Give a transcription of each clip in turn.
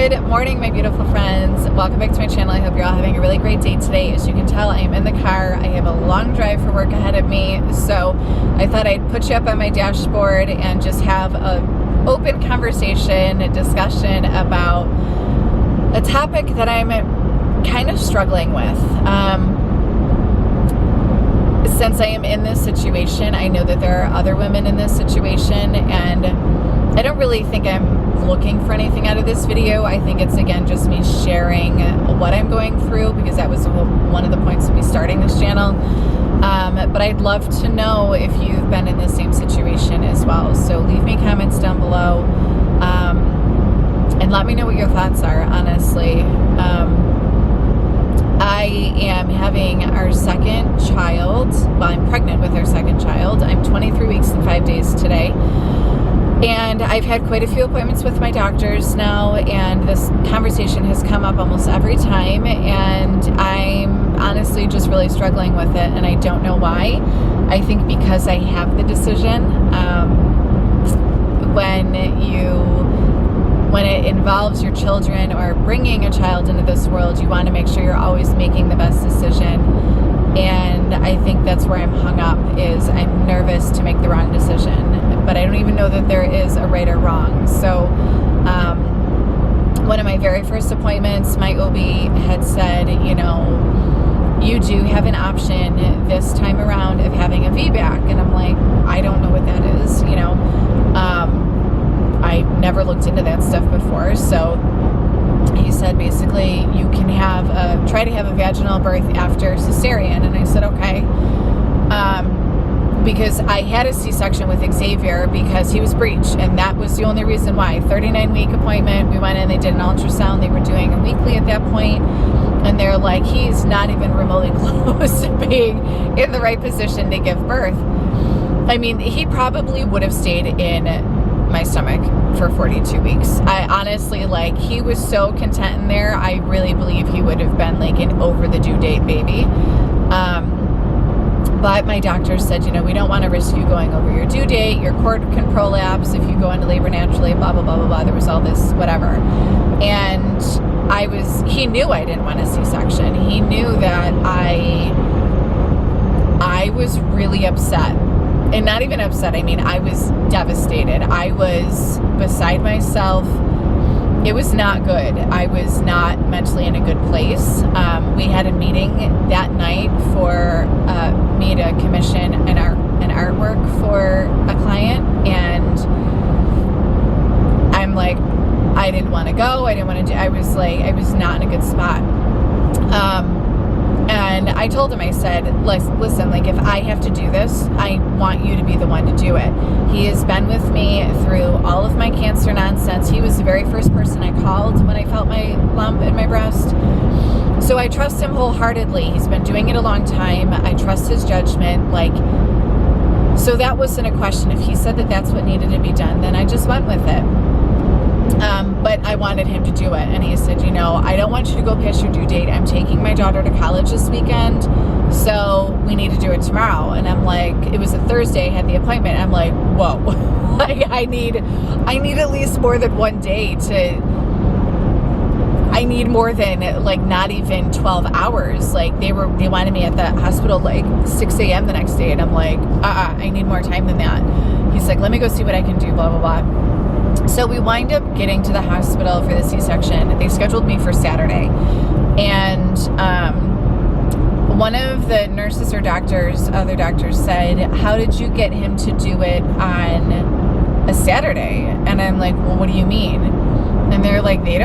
Good morning, my beautiful friends. Welcome back to my channel. I hope you're all having a really great day today. As you can tell, I am in the car. I have a long drive for work ahead of me, so I thought I'd put you up on my dashboard and just have an open conversation, a discussion about a topic that I'm kind of struggling with. Since I am in this situation, I know that there are other women in this situation, and I don't really think I'm looking for anything out of this video. I think it's, again, just me sharing what I'm going through, because that was one of the points of me starting this channel. But I'd love to know if you've been in the same situation as well. So leave me comments down below, and let me know what your thoughts are, honestly. I am having our second child. Well, I'm pregnant with our second child. I'm 23 weeks and 5 days today. And I've had quite a few appointments with my doctors now, and this conversation has come up almost every time, and I'm honestly just really struggling with it, and I don't know why. I think because I have the decision. When it involves your children or bringing a child into this world, you want to make sure you're always making the best decision. And I think that's where I'm hung up, is I'm nervous to make the wrong decision. But I don't even know that there is a right or wrong. So one of my very first appointments, my OB had said, you know, you do have an option this time around of having a VBAC. And I'm like, I don't know what that is, you know. I never looked into that stuff before. So he said, basically, you can try to have a vaginal birth after cesarean. And I said, okay. Because I had a C-section with Xavier because he was breech, and that was the only reason why. 39-week appointment. We went in, they did an ultrasound. They were doing a weekly at that point, and they're like, he's not even remotely close to being in the right position to give birth. I mean, he probably would have stayed in my stomach for 42 weeks. I honestly, he was so content in there. I really believe he would have been like an over the due date baby. But my doctor said, you know, we don't want to risk you going over your due date. Your cord can prolapse if you go into labor naturally, blah, blah, blah, blah, blah. There was all this whatever. And he knew I didn't want a C-section. He knew that I was really upset. And not even upset, I mean, I was devastated. I was beside myself. It was not good. I was not mentally in a good place. We had a meeting that night for me to commission an artwork for a client, and I'm like, I didn't want to go. I didn't want to do. I was not in a good spot. And I told him, I said, listen, if I have to do this, I want you to be the one to do it. He has been with me through all of my cancer nonsense. He was the very first person I called when I felt my lump in my breast. So I trust him wholeheartedly. He's been doing it a long time. I trust his judgment. So that wasn't a question. If he said that that's what needed to be done, then I just went with it. But I wanted him to do it. And he said, you know, I don't want you to go past your due date. I'm taking my daughter to college this weekend, so we need to do it tomorrow. And I'm like, it was a Thursday, I had the appointment. I'm like, whoa, I need at least more than one day I need more than not even 12 hours. They wanted me at the hospital 6 a.m. the next day. And I'm like, I need more time than that. He's like, let me go see what I can do, blah, blah, blah. So we wind up getting to the hospital for the C-section. They scheduled me for Saturday. And one of the nurses or other doctors said, how did you get him to do it on a Saturday? And I'm like, well, what do you mean? And they're like, he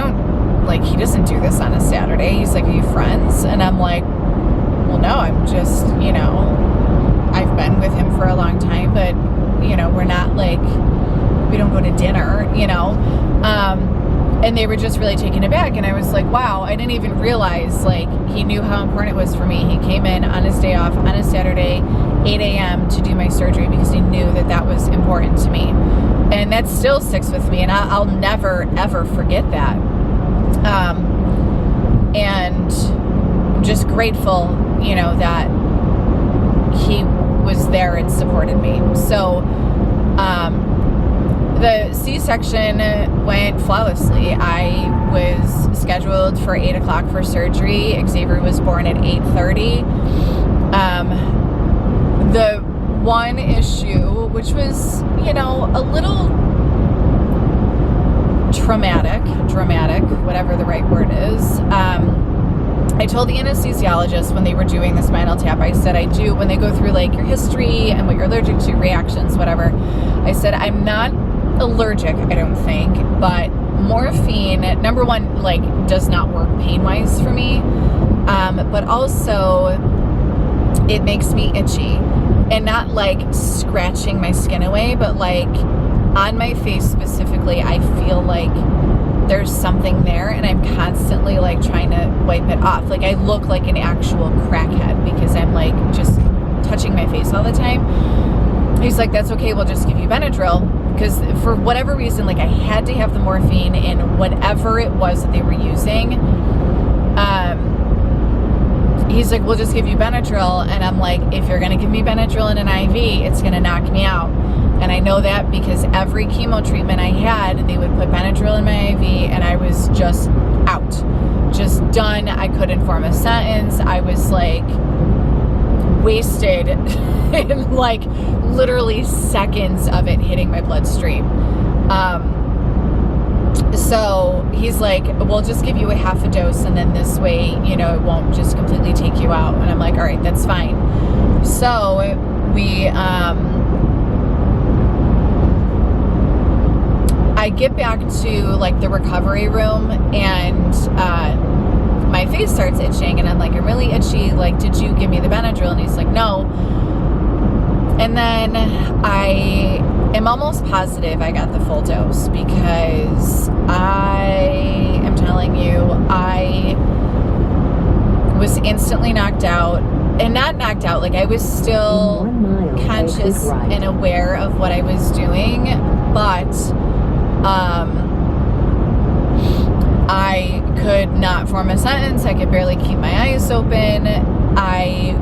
doesn't do this on a Saturday. He's like, are you friends? And I'm like, well, no, I'm just, you know, I've been with him for a long time, but, you know, we're not we don't go to dinner, you know. And they were just really taken aback. And I was like, wow, I didn't even realize, he knew how important it was for me. He came in on his day off on a Saturday, 8 a.m. to do my surgery because he knew that that was important to me. And that still sticks with me, and I'll never, ever forget that. And I'm just grateful, you know, that he was there and supported me. So The C-section went flawlessly. I was scheduled for 8 o'clock for surgery. Xavier was born at 8:30. The one issue, which was, you know, a little dramatic, whatever the right word is. I told the anesthesiologist when they were doing the spinal tap, I said, when they go through like your history and what you're allergic to, reactions, whatever, I said, I'm not allergic, I don't think, but morphine, number one, like, does not work pain-wise for me, but also it makes me itchy, and not like scratching my skin away, but like on my face specifically, I feel like there's something there, and I'm constantly like trying to wipe it off. Like I look like an actual crackhead because I'm like just touching my face all the time. He's like, that's okay, we'll just give you Benadryl, because for whatever reason, like I had to have the morphine in whatever it was that they were using. He's like, we'll just give you Benadryl, and I'm like, if you're gonna give me Benadryl in an IV, it's gonna knock me out. And I know that because every chemo treatment I had, they would put Benadryl in my IV, and I was just out, just done. I couldn't form a sentence. I was like wasted in like literally seconds of it hitting my bloodstream. So he's like, we'll just give you a half a dose, and then this way, you know, it won't just completely take you out. And I'm like, all right, that's fine. So we, I get back to like the recovery room, and my face starts itching, and I'm like, I'm really itchy. Like, did you give me the Benadryl? And he's like, no. And then I am almost positive I got the full dose, because I am telling you, I was instantly knocked out. And not knocked out, like I was still conscious and aware of what I was doing, but I could not form a sentence. I could barely keep my eyes open. I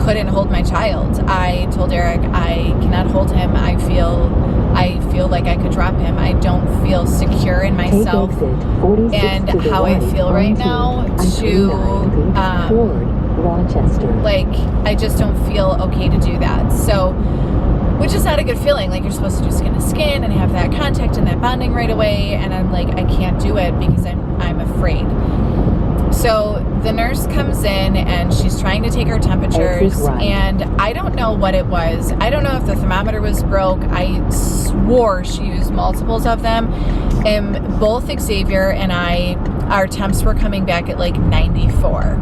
couldn't hold my child. I told Eric, I cannot hold him. I feel like I could drop him. I don't feel secure in myself and how I feel right now to like, I just don't feel okay to do that. So, which is not a good feeling. Like, you're supposed to do skin to skin and have that contact and that bonding right away, and I'm like, I can't do it because I'm afraid. So the nurse comes in, and she's trying to take our temperatures, and I don't know what it was. I don't know if the thermometer was broke. I swore she used multiples of them, and both Xavier and I, our temps were coming back at like 94.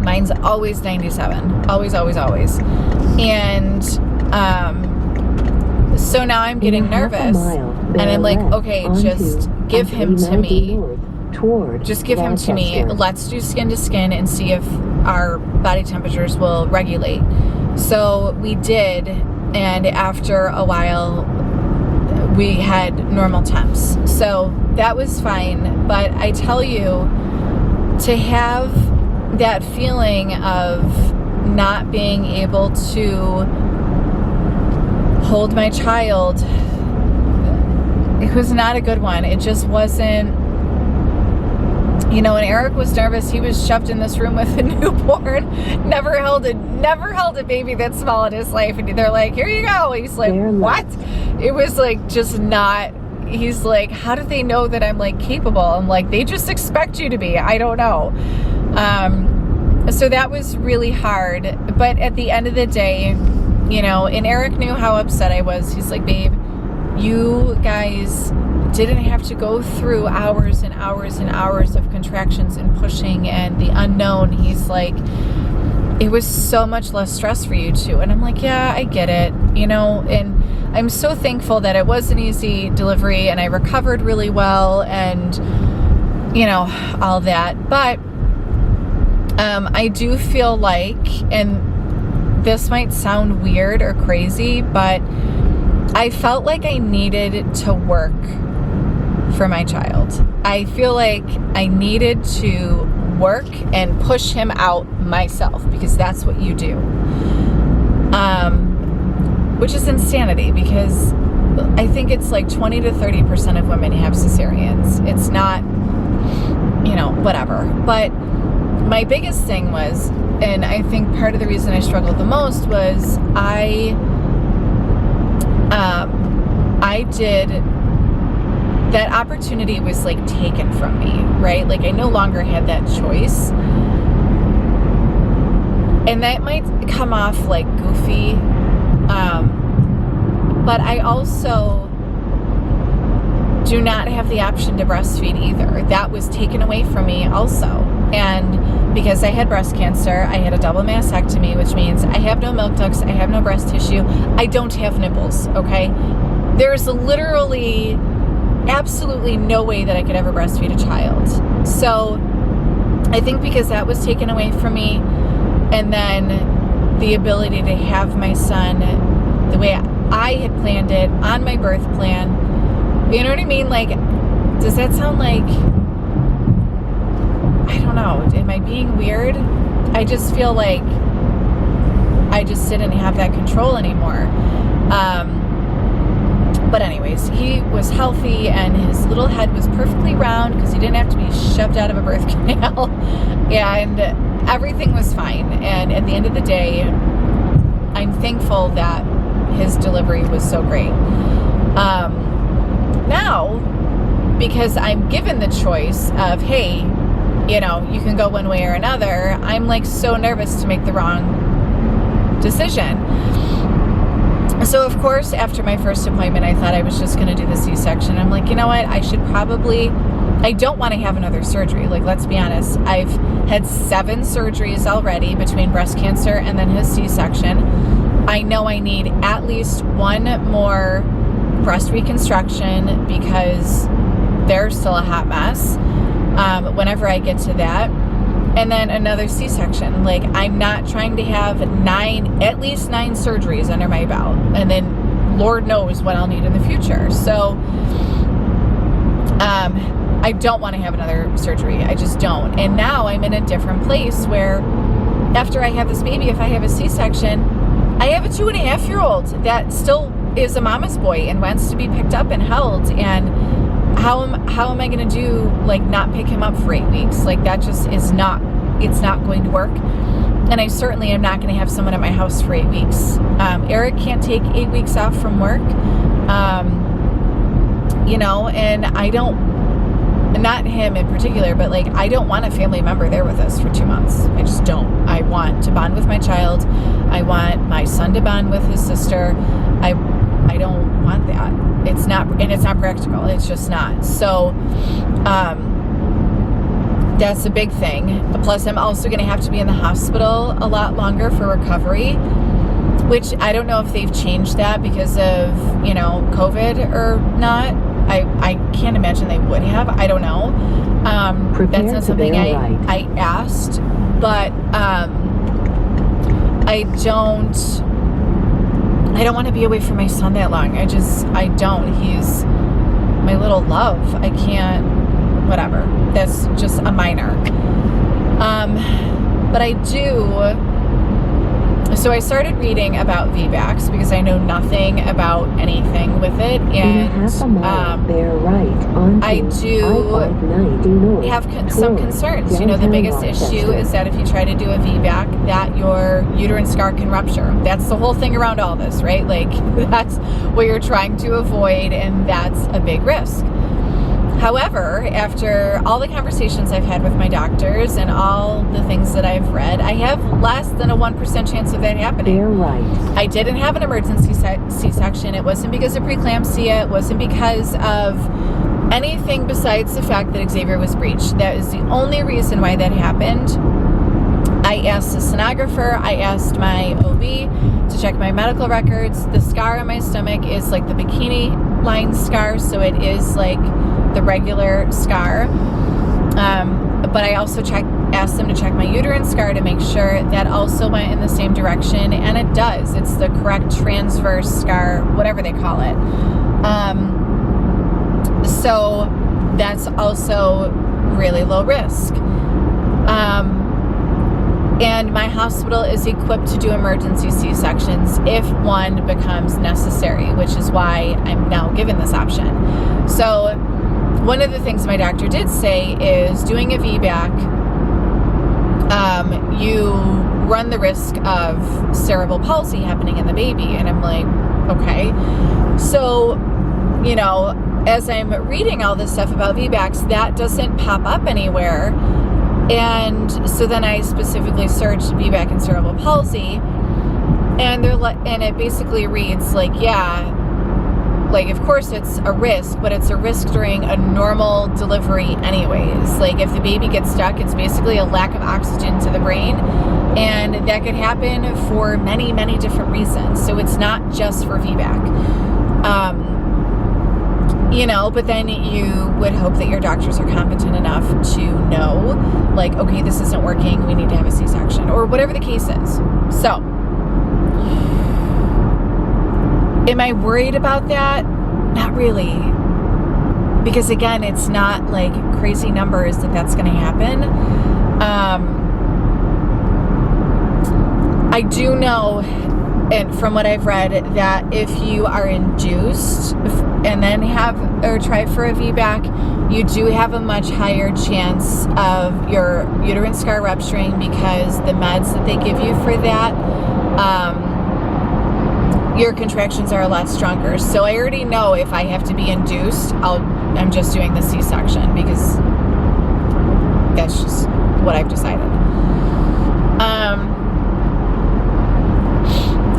Mine's always 97. Always, always, always. And so now I'm getting nervous, and I'm like, okay, just give him to me. Just give him to me. Let's do skin to skin and see if our body temperatures will regulate. So we did, and after a while, we had normal temps. So that was fine. But I tell you, to have that feeling of not being able to hold my child, it was not a good one. It just wasn't, you know, when Eric was nervous, he was shoved in this room with a newborn, never held a baby that small in his life, and they're like, here you go. He's like, what? It was like just not, he's like, how do they know that I'm like capable? I'm like, they just expect you to be. I don't know. So that was really hard. But at the end of the day, you know, and Eric knew how upset I was. He's like, babe, you guys didn't have to go through hours and hours and hours of contractions and pushing and the unknown. He's like, it was so much less stress for you too. And I'm like, yeah, I get it, you know, and I'm so thankful that it was an easy delivery and I recovered really well and, you know, all that. But I do feel like, and this might sound weird or crazy, but I felt like I needed to work for my child. I feel like I needed to work and push him out myself, because that's what you do. Which is insanity, because I think it's like 20 to 30% of women have cesareans. It's not, whatever. But my biggest thing was, and I think part of the reason I struggled the most was I did, that opportunity was like taken from me, right? Like I no longer had that choice. And that might come off like goofy, but I also do not have the option to breastfeed either. That was taken away from me also. And because I had breast cancer, I had a double mastectomy, which means I have no milk ducts, I have no breast tissue, I don't have nipples, okay? There's literally absolutely no way that I could ever breastfeed a child. So I think because that was taken away from me, and then the ability to have my son the way I had planned it on my birth plan, you know what I mean? Like, does that sound like, I don't know, am I being weird? I just feel like I just didn't have that control anymore. But anyways, he was healthy and his little head was perfectly round because he didn't have to be shoved out of a birth canal, and everything was fine. And at the end of the day, I'm thankful that his delivery was so great. Now, because I'm given the choice of, hey, you can go one way or another, I'm like so nervous to make the wrong decision. So of course, after my first appointment, I thought I was just going to do the C-section. I'm like, you know what? I don't want to have another surgery. Like, let's be honest. I've had 7 surgeries already between breast cancer and then his C-section. I know I need at least 1 more breast reconstruction because they're still a hot mess whenever I get to that. And then another C-section. Like, I'm not trying to have at least 9 surgeries under my belt. And then Lord knows what I'll need in the future. So, I don't want to have another surgery. I just don't. And now I'm in a different place where after I have this baby, if I have a C-section, I have a 2.5-year-old that still is a mama's boy and wants to be picked up and held. And how am I going to do, like, not pick him up for 8 weeks? Like, that just it's not going to work. And I certainly am not going to have someone at my house for 8 weeks. Eric can't take 8 weeks off from work. And I don't, not him in particular, but like, I don't want a family member there with us for 2 months. I just don't. I want to bond with my child. I want my son to bond with his sister. I don't want that. It's not practical. It's just not. So, that's a big thing. Plus, I'm also going to have to be in the hospital a lot longer for recovery, which I don't know if they've changed that because of, COVID or not. I can't imagine they would have. I don't know. That's not something I asked, but I don't want to be away from my son that long. I don't. He's my little love. I can't, whatever. That's just a minor. But I do. So I started reading about VBACs because I know nothing about anything with it, and I do have some concerns. The biggest issue is that if you try to do a VBAC, that your uterine scar can rupture. That's the whole thing around all this, right? Like, that's what you're trying to avoid, and that's a big risk. However, after all the conversations I've had with my doctors and all the things that I've read, I have less than a 1% chance of that happening. You're right. I didn't have an emergency C-section. It wasn't because of preeclampsia. It wasn't because of anything besides the fact that Xavier was breached. That is the only reason why that happened. I asked the sonographer, I asked my OB to check my medical records. The scar on my stomach is like the bikini line scar, so it is like the regular scar. But I also asked them to check my uterine scar to make sure that also went in the same direction, and it does. It's the correct transverse scar, whatever they call it. So that's also really low risk. And my hospital is equipped to do emergency C-sections if one becomes necessary, which is why I'm now given this option. So one of the things my doctor did say is doing a VBAC, you run the risk of cerebral palsy happening in the baby. And I'm like, okay. So, you know, as I'm reading all this stuff about VBACs, that doesn't pop up anywhere. And so then I specifically searched VBAC and cerebral palsy, and and it basically reads like, yeah, like, of course it's a risk, but it's a risk during a normal delivery anyways. Like, if the baby gets stuck, it's basically a lack of oxygen to the brain, and that could happen for many, many different reasons. So it's not just for VBAC. You know, but then you would hope that your doctors are competent enough to know, like, okay, this isn't working, we need to have a C-section, or whatever the case is. So, am I worried about that? Not really. Because again, it's not like crazy numbers that's going to happen. I do know, and from what I've read, that if you are induced and then try for a VBAC, you do have a much higher chance of your uterine scar rupturing, because the meds that they give you for that, your contractions are a lot stronger. So I already know if I have to be induced, I'm just doing the C-section, because that's just what I've decided.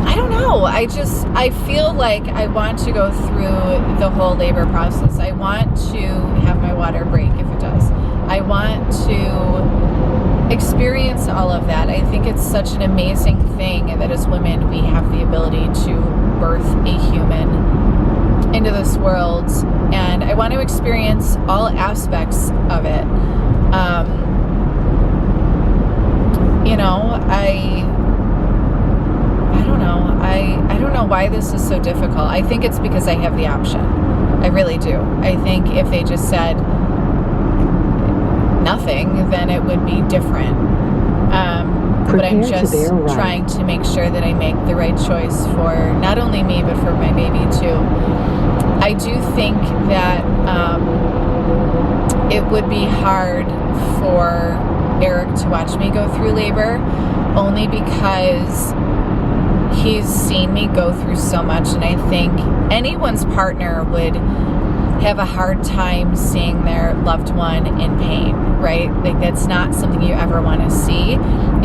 I don't know. I feel like I want to go through the whole labor process. I want to have my water break if it does. I want to experience all of that. I think it's such an amazing thing that as women we have the ability to birth a human into this world, and I want to experience all aspects of it. You know, I don't know. I don't know why this is so difficult. I think it's because I have the option. I really do. I think if they just said nothing, then it would be different. But I'm just trying to make sure that I make the right choice for not only me, but for my baby too. I do think that it would be hard for Eric to watch me go through labor, only because he's seen me go through so much, and I think anyone's partner would have a hard time seeing their loved one in pain, right? Like, that's not something you ever want to see,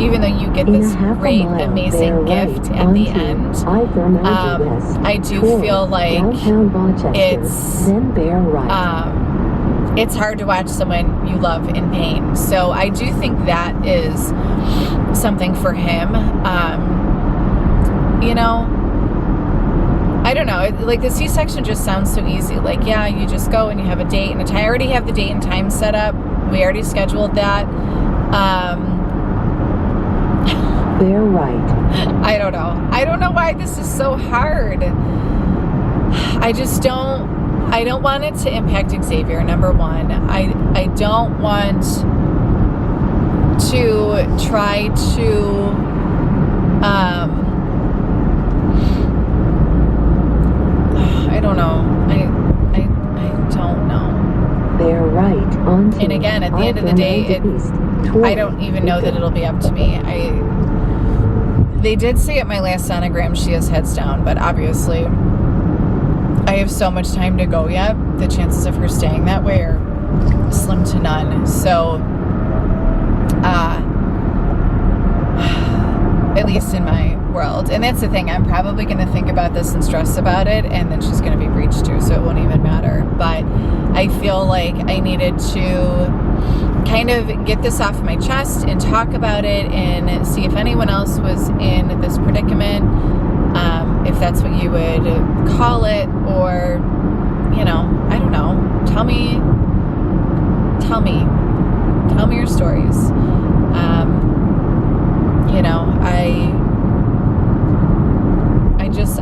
even though you get this great, amazing gift at the end. I do feel like it's hard to watch someone you love in pain. So I do think that is something for him. You know, I don't know. Like, the C-section just sounds so easy. Like, yeah, you just go and you have a date and a time. I already have the date and time set up. We already scheduled that. They're right. I don't know. I don't know why this is so hard. I don't want it to impact Xavier, number one. I don't want to try to I don't know. I don't know. They're right. And again, at the end of the day, I don't even know that it'll be up to me. They did say at my last sonogram she has heads down, but obviously I have so much time to go yet. The chances of her staying that way are slim to none. So, at least in my world. And that's the thing. I'm probably going to think about this and stress about it, and then she's going to be breached too, so it won't even matter. But I feel like I needed to kind of get this off my chest and talk about it and see if anyone else was in this predicament, if that's what you would call it, or, you know, I don't know. Tell me your stories. You know,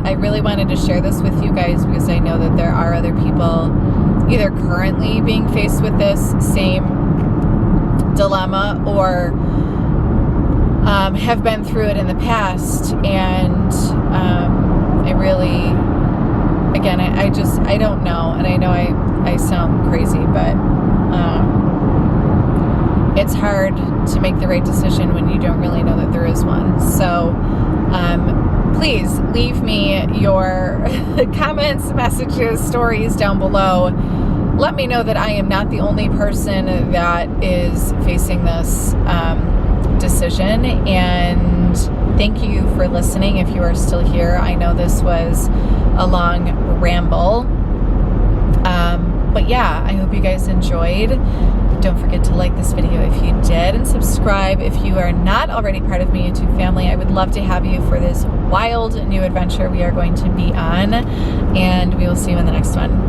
I really wanted to share this with you guys because I know that there are other people either currently being faced with this same dilemma, or have been through it in the past, and I really, again, I don't know, and I know I sound crazy, but it's hard to make the right decision when you don't really know that there is one. So please leave me your comments, messages, stories down below. Let me know that I am not the only person that is facing this decision, and thank you for listening if you are still here. I know this was a long ramble, but yeah, I hope you guys enjoyed. Don't forget to like this video if you did, and subscribe if you are not already part of my YouTube family. I would love to have you for this wild new adventure we are going to be on, and we will see you in the next one.